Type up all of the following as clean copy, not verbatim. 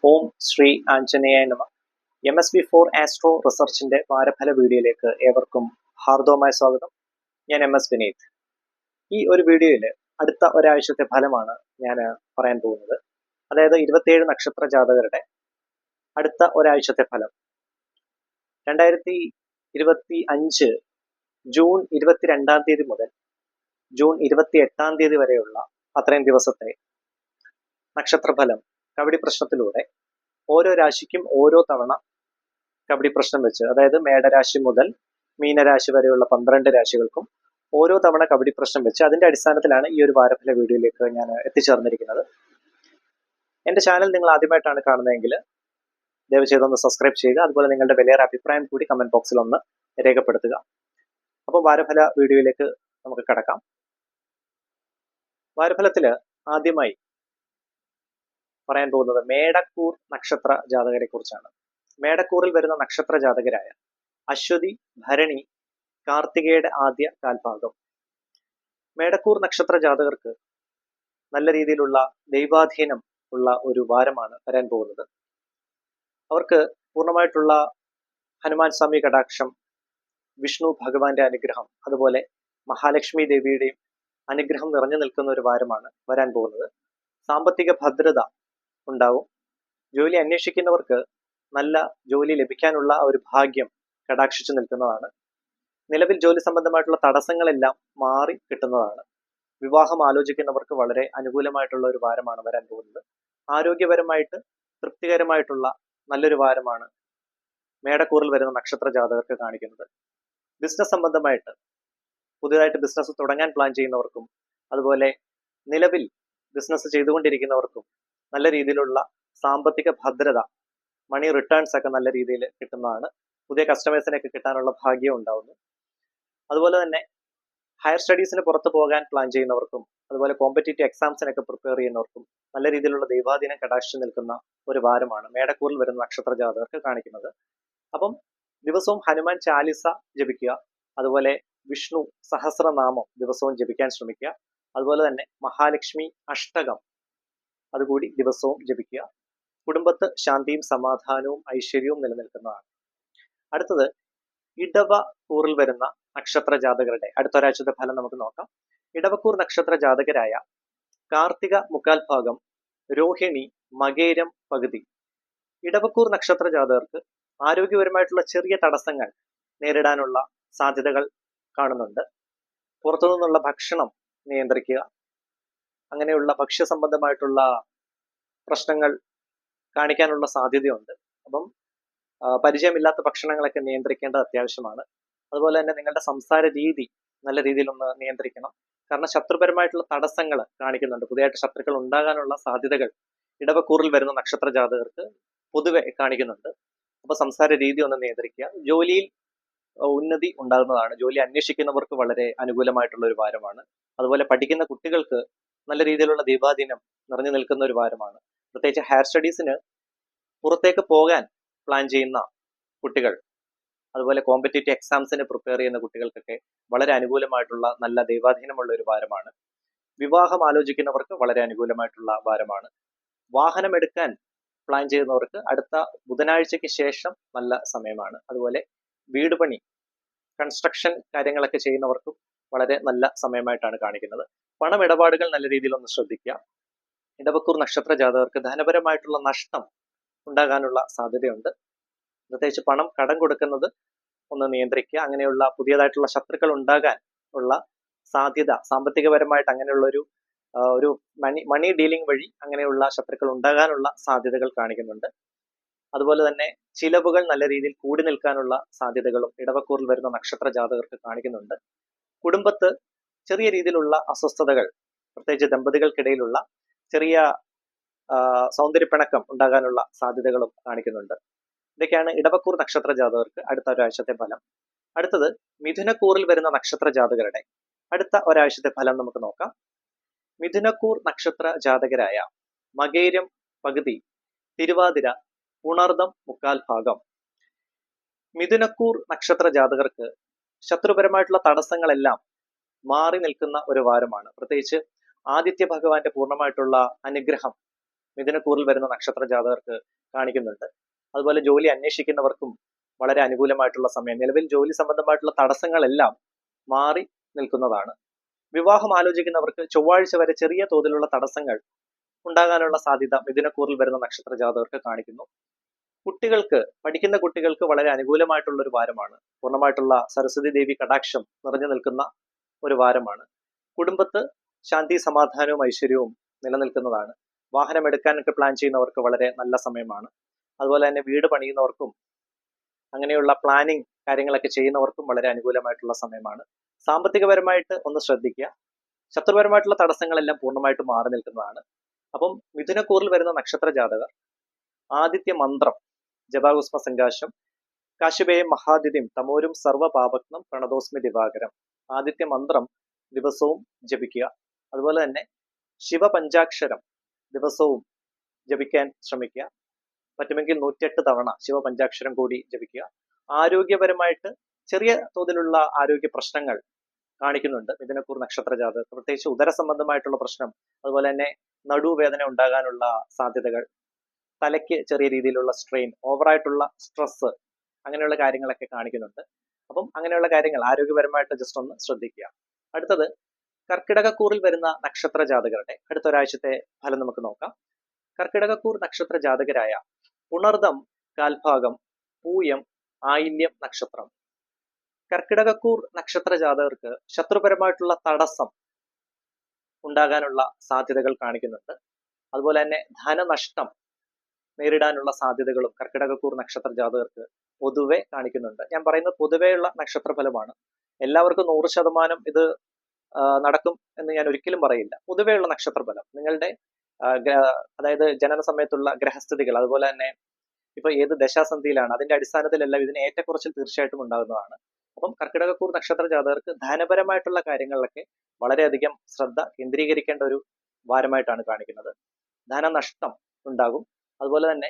ഓം ശ്രീ ആഞ്ജനേയ നമ. MSB4 astro റിസർച്ചിന്റെ വാരഫല വീഡിയോയിലേക്ക് ഏവർക്കും ഹാർദവമായ സ്വാഗതം. ഞാൻ MS വിനീത്. ഈ ഒരു വീഡിയോയിൽ അടുത്ത ഒരാഴ്ചത്തെ ഫലമാണ് ഞാൻ പറയാൻ പോകുന്നത്. അതായത് 27 നക്ഷത്ര ജാതകരുടെ അടുത്ത ഒരാഴ്ചത്തെ ഫലം. 2025 ജൂൺ 22 തീയതി മുതൽ ജൂൺ 28 തീയതി വരെയുള്ള അത്രയും ദിവസത്തെ നക്ഷത്രഫലം കബഡി പ്രശ്നത്തിലൂടെ ഓരോ രാശിക്കും ഓരോ തവണ കബഡി പ്രശ്നം വെച്ച്, അതായത് മേടരാശി മുതൽ മീനരാശി വരെയുള്ള 12 രാശികൾക്കും ഓരോ തവണ കബഡി പ്രശ്നം വെച്ച് അതിന്റെ അടിസ്ഥാനത്തിലാണ് ഈ ഒരു വാരഫല വീഡിയോയിലേക്ക് ഞാൻ എത്തിച്ചേർന്നിരിക്കുന്നത്. എന്റെ ചാനൽ നിങ്ങൾ ആദ്യമായിട്ടാണ് കാണുന്നതെങ്കിൽ ദയവ് ചെയ്തൊന്ന് സബ്സ്ക്രൈബ് ചെയ്യുക. അതുപോലെ നിങ്ങളുടെ വിലയേറെ അഭിപ്രായം കൂടി കമന്റ് ബോക്സിൽ ഒന്ന് രേഖപ്പെടുത്തുക. അപ്പോൾ വാരഫല വീഡിയോയിലേക്ക് നമുക്ക് കടക്കാം. വാരഫലത്തിൽ ആദ്യമായി പറയാൻ പോകുന്നത് മേടക്കൂർ നക്ഷത്ര ജാതകരെ കുറിച്ചാണ്. മേടക്കൂറിൽ വരുന്ന നക്ഷത്ര ജാതകരായ അശ്വതി, ഭരണി, കാർത്തികയുടെ ആദ്യ കാൽഭാഗം. മേടക്കൂർ നക്ഷത്ര ജാതകർക്ക് നല്ല രീതിയിലുള്ള ദൈവാധീനം ഉള്ള ഒരു വാരമാണ് വരാൻ പോകുന്നത്. അവർക്ക് പൂർണ്ണമായിട്ടുള്ള ഹനുമാൻ സ്വാമി കടാക്ഷം, വിഷ്ണു ഭഗവാന്റെ അനുഗ്രഹം, അതുപോലെ മഹാലക്ഷ്മി ദേവിയുടെയും അനുഗ്രഹം നിറഞ്ഞു നിൽക്കുന്ന ഒരു വാരമാണ് വരാൻ പോകുന്നത്. സാമ്പത്തിക ഭദ്രത ഉണ്ടാവും. ജോലി അന്വേഷിക്കുന്നവർക്ക് നല്ല ജോലി ലഭിക്കാനുള്ള ഒരു ഭാഗ്യം കടാക്ഷിച്ചു നിൽക്കുന്നതാണ്. നിലവിൽ ജോലി സംബന്ധമായിട്ടുള്ള തടസ്സങ്ങളെല്ലാം മാറി കിട്ടുന്നതാണ്. വിവാഹം ആലോചിക്കുന്നവർക്ക് വളരെ അനുകൂലമായിട്ടുള്ള ഒരു വാരമാണ് വരാൻ പോകുന്നത്. ആരോഗ്യപരമായിട്ട് തൃപ്തികരമായിട്ടുള്ള നല്ലൊരു വാരമാണ് മേടക്കൂറിൽ വരുന്ന നക്ഷത്ര ജാതകർക്ക് കാണിക്കുന്നത്. ബിസിനസ് സംബന്ധമായിട്ട് പുതിയതായിട്ട് ബിസിനസ് തുടങ്ങാൻ പ്ലാൻ ചെയ്യുന്നവർക്കും, അതുപോലെ നിലവിൽ ബിസിനസ് ചെയ്തുകൊണ്ടിരിക്കുന്നവർക്കും നല്ല രീതിയിലുള്ള സാമ്പത്തിക ഭദ്രത, മണി റിട്ടേൺസ് ഒക്കെ നല്ല രീതിയിൽ കിട്ടുന്നതാണ്. പുതിയ കസ്റ്റമേഴ്സിനൊക്കെ കിട്ടാനുള്ള ഭാഗ്യം ഉണ്ടാവുന്നു. അതുപോലെ തന്നെ ഹയർ സ്റ്റഡീസിന് പുറത്തു പോകാൻ പ്ലാൻ ചെയ്യുന്നവർക്കും, അതുപോലെ കോമ്പറ്റേറ്റീവ് എക്സാംസിനൊക്കെ പ്രിപ്പയർ ചെയ്യുന്നവർക്കും നല്ല രീതിയിലുള്ള ദൈവാധീനം കടാക്ഷിച്ചു നിൽക്കുന്ന ഒരു വാരമാണ് മേടക്കൂറിൽ വരുന്ന നക്ഷത്ര ജാതകർക്ക് കാണിക്കുന്നത്. അപ്പം ദിവസവും ഹനുമാൻ ചാലിസ ജപിക്കുക, അതുപോലെ വിഷ്ണു സഹസ്രനാമം ദിവസവും ജപിക്കാൻ ശ്രമിക്കുക. അതുപോലെ തന്നെ മഹാലക്ഷ്മി അഷ്ടകം അതുകൂടി ദിവസവും ജപിക്കുക. കുടുംബത്ത് ശാന്തിയും സമാധാനവും ഐശ്വര്യവും നിലനിൽക്കുന്നതാണ്. അടുത്തത് ഇടവക്കൂറിൽ വരുന്ന നക്ഷത്ര ജാതകരുടെ അടുത്തൊരാഴ്ചത്തെ ഫലം നമുക്ക് നോക്കാം. ഇടവക്കൂർ നക്ഷത്ര ജാതകരായ കാർത്തിക മുക്കാൽ ഭാഗം, രോഹിണി, മകേരം പകുതി. ഇടവക്കൂർ നക്ഷത്ര ജാതകർക്ക് ആരോഗ്യപരമായിട്ടുള്ള ചെറിയ തടസ്സങ്ങൾ നേരിടാനുള്ള സാധ്യതകൾ കാണുന്നുണ്ട്. പുറത്തു നിന്നുള്ള ഭക്ഷണം നിയന്ത്രിക്കുക. അങ്ങനെയുള്ള ഭക്ഷ്യ സംബന്ധമായിട്ടുള്ള പ്രശ്നങ്ങൾ കാണിക്കാനുള്ള സാധ്യതയുണ്ട്. അപ്പം പരിചയമില്ലാത്ത ഭക്ഷണങ്ങളൊക്കെ നിയന്ത്രിക്കേണ്ടത് അത്യാവശ്യമാണ്. അതുപോലെ തന്നെ നിങ്ങളുടെ സംസാര രീതി നല്ല രീതിയിൽ ഒന്ന് നിയന്ത്രിക്കണം. കാരണം ശത്രുപരമായിട്ടുള്ള തടസ്സങ്ങൾ കാണിക്കുന്നുണ്ട്. പുതിയതായിട്ട് ശത്രുക്കൾ ഉണ്ടാകാനുള്ള സാധ്യതകൾ ഇടവക്കൂറിൽ വരുന്ന നക്ഷത്ര ജാതകർക്ക് പൊതുവെ കാണിക്കുന്നുണ്ട്. അപ്പൊ സംസാര രീതി ഒന്ന് നിയന്ത്രിക്കുക. ജോലിയിൽ ഉന്നതി ഉണ്ടാകുന്നതാണ്. ജോലി അന്വേഷിക്കുന്നവർക്ക് വളരെ അനുകൂലമായിട്ടുള്ള ഒരു വാരമാണ്. അതുപോലെ പഠിക്കുന്ന കുട്ടികൾക്ക് നല്ല രീതിയിലുള്ള ദൈവാധീനം നിറഞ്ഞു നിൽക്കുന്ന ഒരു വാരമാണ്. പ്രത്യേകിച്ച് ഹയർ സ്റ്റഡീസിന് പുറത്തേക്ക് പോകാൻ പ്ലാൻ ചെയ്യുന്ന കുട്ടികൾ, അതുപോലെ കോമ്പറ്റേറ്റീവ് എക്സാംസിന് പ്രിപ്പയർ ചെയ്യുന്ന കുട്ടികൾക്കൊക്കെ വളരെ അനുകൂലമായിട്ടുള്ള നല്ല ദൈവാധീനമുള്ള ഒരു വാരമാണ്. വിവാഹം ആലോചിക്കുന്നവർക്ക് വളരെ അനുകൂലമായിട്ടുള്ള വാരമാണ്. വാഹനം എടുക്കാൻ പ്ലാൻ ചെയ്യുന്നവർക്ക് അടുത്ത ബുധനാഴ്ചയ്ക്ക് ശേഷം നല്ല സമയമാണ്. അതുപോലെ വീട് പണി, കൺസ്ട്രക്ഷൻ കാര്യങ്ങളൊക്കെ ചെയ്യുന്നവർക്കും വളരെ നല്ല സമയമായിട്ടാണ് കാണിക്കുന്നത്. പണമിടപാടുകൾ നല്ല രീതിയിൽ ഒന്ന് ശ്രദ്ധിക്കുക. ഇടവക്കൂർ നക്ഷത്ര ജാതകർക്ക് ധനപരമായിട്ടുള്ള നഷ്ടം ഉണ്ടാകാനുള്ള സാധ്യതയുണ്ട്. പ്രത്യേകിച്ച് പണം കടം കൊടുക്കുന്നത് ഒന്ന് നിയന്ത്രിക്കുക. അങ്ങനെയുള്ള പുതിയതായിട്ടുള്ള ശത്രുക്കൾ ഉണ്ടാകാൻ ഉള്ള സാധ്യത, സാമ്പത്തികപരമായിട്ട് അങ്ങനെയുള്ള ഒരു മണി ഡീലിംഗ് വഴി അങ്ങനെയുള്ള ശത്രുക്കൾ ഉണ്ടാകാനുള്ള സാധ്യതകൾ കാണിക്കുന്നുണ്ട്. അതുപോലെ തന്നെ ചിലവുകൾ നല്ല രീതിയിൽ കൂടി നിൽക്കാനുള്ള സാധ്യതകളും ഇടവക്കൂറിൽ വരുന്ന നക്ഷത്ര ജാതകർക്ക് കാണിക്കുന്നുണ്ട്. കുടുംബത്ത് ചെറിയ രീതിയിലുള്ള അസ്വസ്ഥതകൾ, പ്രത്യേകിച്ച് ദമ്പതികൾക്കിടയിലുള്ള ചെറിയ സൗന്ദര്യപ്പിണക്കം ഉണ്ടാകാനുള്ള സാധ്യതകളും കാണിക്കുന്നുണ്ട്. ഇതൊക്കെയാണ് ഇടവക്കൂർ നക്ഷത്ര ജാതകർക്ക് അടുത്ത ഒരാഴ്ചത്തെ ഫലം. അടുത്തത് മിഥുനക്കൂറിൽ വരുന്ന നക്ഷത്ര ജാതകരുടെ അടുത്ത ഒരാഴ്ചത്തെ ഫലം നമുക്ക് നോക്കാം. മിഥുനക്കൂർ നക്ഷത്ര ജാതകരായ മകേരം പകുതി, തിരുവാതിര, ഉണർദം മുക്കാൽ ഭാഗം. മിഥുനക്കൂർ നക്ഷത്ര ജാതകർക്ക് ശത്രുപരമായിട്ടുള്ള തടസ്സങ്ങളെല്ലാം മാറി നിൽക്കുന്ന ഒരു വാരമാണ്. പ്രത്യേകിച്ച് ആദിത്യ ഭഗവാന്റെ പൂർണ്ണമായിട്ടുള്ള അനുഗ്രഹം മിഥുനക്കൂറിൽ വരുന്ന നക്ഷത്ര ജാതകർക്ക് കാണിക്കുന്നുണ്ട്. അതുപോലെ ജോലി അന്വേഷിക്കുന്നവർക്കും വളരെ അനുകൂലമായിട്ടുള്ള സമയം. നിലവിൽ ജോലി സംബന്ധമായിട്ടുള്ള തടസ്സങ്ങളെല്ലാം മാറി നിൽക്കുന്നതാണ്. വിവാഹം ആലോചിക്കുന്നവർക്ക് ചൊവ്വാഴ്ച വരെ ചെറിയ തോതിലുള്ള തടസ്സങ്ങൾ ഉണ്ടാകാനുള്ള സാധ്യത മിഥുനക്കൂറിൽ വരുന്ന നക്ഷത്ര ജാതകർക്ക് കാണിക്കുന്നു. പഠിക്കുന്ന കുട്ടികൾക്ക് വളരെ അനുകൂലമായിട്ടുള്ള ഒരു വാരമാണ്. പൂർണ്ണമായിട്ടുള്ള സരസ്വതി ദേവി കടാക്ഷം നിറഞ്ഞു നിൽക്കുന്ന ഒരു വാരമാണ്. കുടുംബത്ത് ശാന്തി, സമാധാനവും ഐശ്വര്യവും നിലനിൽക്കുന്നതാണ്. വാഹനം എടുക്കാനൊക്കെ പ്ലാൻ ചെയ്യുന്നവർക്ക് വളരെ നല്ല സമയമാണ്. അതുപോലെ തന്നെ വീട് പണിയുന്നവർക്കും അങ്ങനെയുള്ള പ്ലാനിങ് കാര്യങ്ങളൊക്കെ ചെയ്യുന്നവർക്കും വളരെ അനുകൂലമായിട്ടുള്ള സമയമാണ്. സാമ്പത്തികപരമായിട്ട് ഒന്ന് ശ്രദ്ധിക്കുക. ശത്രുപരമായിട്ടുള്ള തടസ്സങ്ങളെല്ലാം പൂർണ്ണമായിട്ട് മാറി നിൽക്കുന്നതാണ്. അപ്പം മിഥുനക്കൂറിൽ വരുന്ന നക്ഷത്ര ജാതകർ ആദിത്യ മന്ത്രം ജപാകുസ്മ സങ്കാശം കാശുപേയം മഹാദിതിം തമോരും സർവപാപഗ്നം പ്രണതോസ്മി ദിവാകരം ആദിത്യ മന്ത്രം ദിവസവും ജപിക്കുക. അതുപോലെ തന്നെ ശിവപഞ്ചാക്ഷരം ദിവസവും ജപിക്കാൻ ശ്രമിക്കുക. പറ്റുമെങ്കിൽ 108 തവണ ശിവപഞ്ചാക്ഷരം കൂടി ജപിക്കുക. ആരോഗ്യപരമായിട്ട് ചെറിയ തോതിലുള്ള ആരോഗ്യ പ്രശ്നങ്ങൾ കാണിക്കുന്നുണ്ട് മിഥുനക്കൂർ നക്ഷത്ര ജാതകർ. പ്രത്യേകിച്ച് ഉദര സംബന്ധമായിട്ടുള്ള പ്രശ്നം, അതുപോലെ തന്നെ നടുവേദന ഉണ്ടാകാനുള്ള സാധ്യതകൾ, തലയ്ക്ക് ചെറിയ രീതിയിലുള്ള സ്ട്രെയിൻ, ഓവറായിട്ടുള്ള സ്ട്രെസ്, അങ്ങനെയുള്ള കാര്യങ്ങളൊക്കെ കാണിക്കുന്നുണ്ട്. അപ്പം അങ്ങനെയുള്ള കാര്യങ്ങൾ ആരോഗ്യപരമായിട്ട് ജസ്റ്റ് ഒന്ന് ശ്രദ്ധിക്കുക. അടുത്തത് കർക്കിടകക്കൂറിൽ വരുന്ന നക്ഷത്ര ജാതകരുടെ അടുത്ത ഒരാഴ്ചത്തെ ഫലം നമുക്ക് നോക്കാം. കർക്കിടകക്കൂർ നക്ഷത്ര ജാതകരായ പുണർദം, കാൽഭാഗം, പൂയം, ആയില്യം നക്ഷത്രം. കർക്കിടകക്കൂർ നക്ഷത്ര ജാതകർക്ക് ശത്രുപരമായിട്ടുള്ള തടസ്സം ഉണ്ടാകാനുള്ള സാധ്യതകൾ കാണിക്കുന്നുണ്ട്. അതുപോലെ തന്നെ ധനനഷ്ടം നേരിടാനുള്ള സാധ്യതകളും കർക്കിടകക്കൂർ നക്ഷത്ര ജാതകർക്ക് പൊതുവെ കാണിക്കുന്നുണ്ട്. ഞാൻ പറയുന്നത് പൊതുവെയുള്ള നക്ഷത്ര ഫലമാണ്. എല്ലാവർക്കും 100% ഇത് നടക്കും എന്ന് ഞാൻ ഒരിക്കലും പറയില്ല. പൊതുവെയുള്ള നക്ഷത്ര ഫലം നിങ്ങളുടെ അതായത് ജനന സമയത്തുള്ള ഗ്രഹസ്ഥിതികൾ, അതുപോലെ തന്നെ ഇപ്പൊ ഏത് ദശാസന്ധിയിലാണ്, അതിന്റെ അടിസ്ഥാനത്തിലെല്ലാം ഇതിന് ഏറ്റക്കുറച്ചിൽ തീർച്ചയായിട്ടും ഉണ്ടാകുന്നതാണ്. അപ്പം കർക്കിടകക്കൂർ നക്ഷത്ര ജാതകർക്ക് ധനപരമായിട്ടുള്ള കാര്യങ്ങളിലൊക്കെ വളരെയധികം ശ്രദ്ധ കേന്ദ്രീകരിക്കേണ്ട ഒരു വാരമായിട്ടാണ് കാണിക്കുന്നത്. ധനനഷ്ടം ഉണ്ടാകും. അതുപോലെ തന്നെ